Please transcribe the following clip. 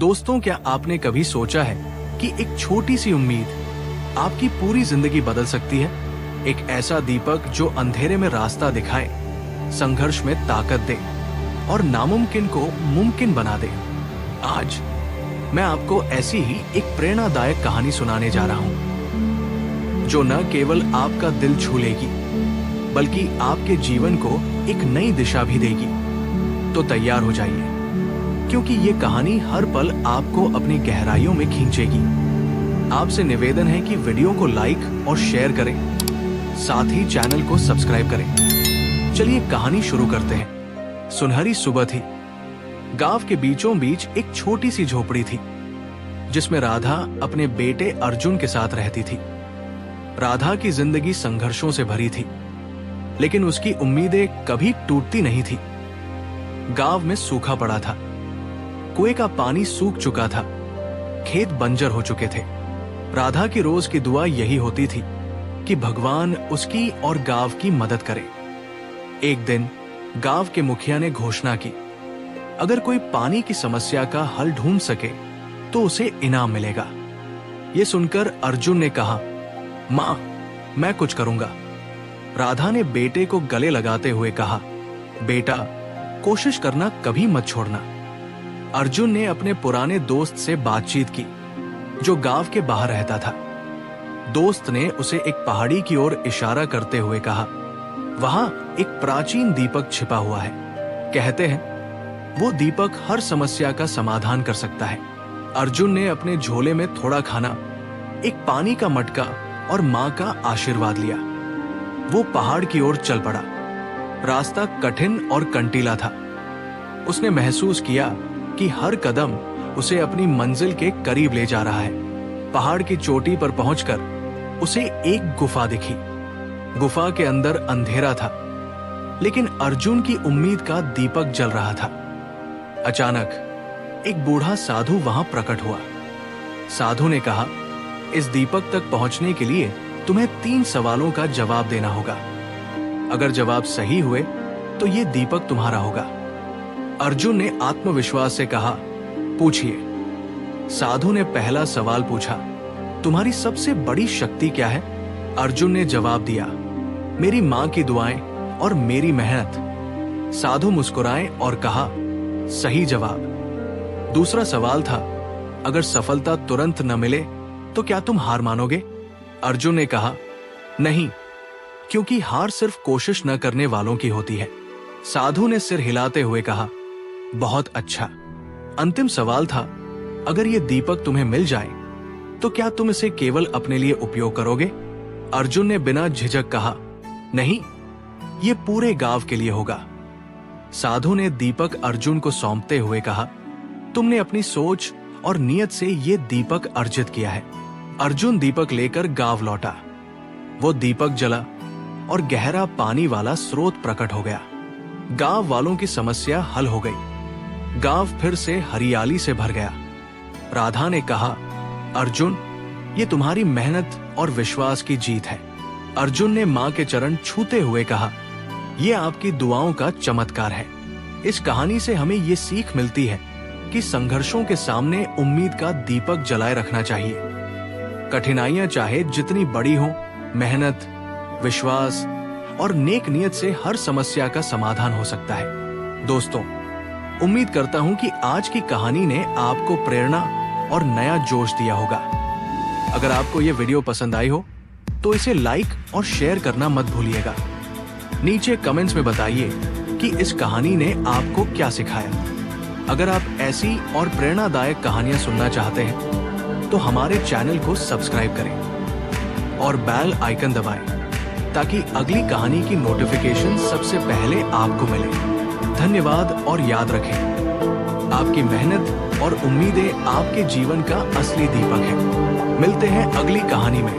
दोस्तों, क्या आपने कभी सोचा है कि एक छोटी सी उम्मीद आपकी पूरी जिंदगी बदल सकती है? एक ऐसा दीपक जो अंधेरे में रास्ता दिखाए, संघर्ष में ताकत दे और नामुमकिन को मुमकिन बना दे। आज मैं आपको ऐसी ही एक प्रेरणादायक कहानी सुनाने जा रहा हूं, जो न केवल आपका दिल छू लेगी बल्कि आपके जीवन को एक नई दिशा भी देगी। तो तैयार हो जाइए, क्योंकि ये कहानी हर पल आपको अपनी गहराइयों में खींचेगी। आपसे निवेदन है कि वीडियो को लाइक और शेयर करें, साथ ही चैनल को सब्सक्राइब करें। चलिए कहानी शुरू करते हैं। सुनहरी सुबह थी। गांव के बीचों बीच एक छोटी सी झोपड़ी थी, जिसमें राधा अपने बेटे अर्जुन के साथ रहती थी। राधा की जिंदगी संघर्षों से भरी थी, लेकिन उसकी उम्मीदें कभी टूटती नहीं थी। गांव में सूखा पड़ा था, कुएं का पानी सूख चुका था, खेत बंजर हो चुके थे। राधा की रोज की दुआ यही होती थी कि भगवान उसकी और गांव की मदद करे। एक दिन गांव के मुखिया ने घोषणा की, अगर कोई पानी की समस्या का हल ढूंढ सके तो उसे इनाम मिलेगा। यह सुनकर अर्जुन ने कहा, मां, मैं कुछ करूंगा। राधा ने बेटे को गले लगाते हुए कहा, बेटा, कोशिश करना कभी मत छोड़ना। अर्जुन ने अपने पुराने दोस्त से बातचीत की, जो गांव के बाहर रहता था। दोस्त ने उसे एक पहाड़ी की ओर इशारा करते हुए कहा, वहां एक प्राचीन दीपक छिपा हुआ है। कहते हैं वो दीपक हर समस्या का समाधान कर सकता है। अर्जुन ने अपने झोले में थोड़ा खाना, एक पानी का मटका और मां का आशीर्वाद लिया। वो पहाड़ की ओर चल पड़ा। रास्ता कठिन और कंटीला था। उसने महसूस किया कि हर कदम उसे अपनी मंजिल के करीब ले जा रहा है। पहाड़ की चोटी पर पहुंचकर उसे एक गुफा दिखी। गुफा के अंदर अंधेरा था, लेकिन अर्जुन की उम्मीद का दीपक जल रहा था। अचानक एक बूढ़ा साधु वहां प्रकट हुआ। साधु ने कहा, इस दीपक तक पहुंचने के लिए तुम्हें 3 सवालों का जवाब देना होगा। अगर जवाब सही हुए तो ये दीपक तुम्हारा होगा। अर्जुन ने आत्मविश्वास से कहा, पूछिए। साधु ने पहला सवाल पूछा, तुम्हारी सबसे बड़ी शक्ति क्या है? अर्जुन ने जवाब दिया, मेरी मां की दुआएं और मेरी मेहनत। साधु मुस्कुराए और कहा, सही जवाब। दूसरा सवाल था, अगर सफलता तुरंत न मिले तो क्या तुम हार मानोगे? अर्जुन ने कहा, नहीं, क्योंकि हार सिर्फ कोशिश न करने वालों की होती है। साधु ने सिर हिलाते हुए कहा, बहुत अच्छा। अंतिम सवाल था, अगर ये दीपक तुम्हें मिल जाए तो क्या तुम इसे केवल अपने लिए उपयोग करोगे? अर्जुन ने बिना झिझक कहा, नहीं, ये पूरे गांव के लिए होगा। साधु ने दीपक अर्जुन को सौंपते हुए कहा, तुमने अपनी सोच और नियत से ये दीपक अर्जित किया है। अर्जुन दीपक लेकर गांव लौटा। वो दीपक जला और गहरा पानी वाला स्रोत प्रकट हो गया। गांव वालों की समस्या हल हो गई। गांव फिर से हरियाली से भर गया। राधा ने कहा, अर्जुन, ये तुम्हारी मेहनत और विश्वास की जीत है। अर्जुन ने मां के चरण छूते हुए कहा, यह आपकी दुआओं का चमत्कार है। इस कहानी से हमें ये सीख मिलती है कि संघर्षों के सामने उम्मीद का दीपक जलाए रखना चाहिए। कठिनाइयां चाहे जितनी बड़ी हो, मेहनत, विश्वास और नेक नियत से हर समस्या का समाधान हो सकता है। दोस्तों, उम्मीद करता हूं कि आज की कहानी ने आपको प्रेरणा और नया जोश दिया होगा। अगर आपको यह वीडियो पसंद आई हो तो इसे लाइक और शेयर करना मत भूलिएगा। नीचे कमेंट्स में बताइए कि इस कहानी ने आपको क्या सिखाया। अगर आप ऐसी और प्रेरणादायक कहानियां सुनना चाहते हैं तो हमारे चैनल को सब्सक्राइब करें और बेल आइकन दबाएं, ताकि अगली कहानी की नोटिफिकेशन सबसे पहले आपको मिले। धन्यवाद और याद रखें, आपकी मेहनत और उम्मीदें आपके जीवन का असली दीपक है। मिलते हैं अगली कहानी में।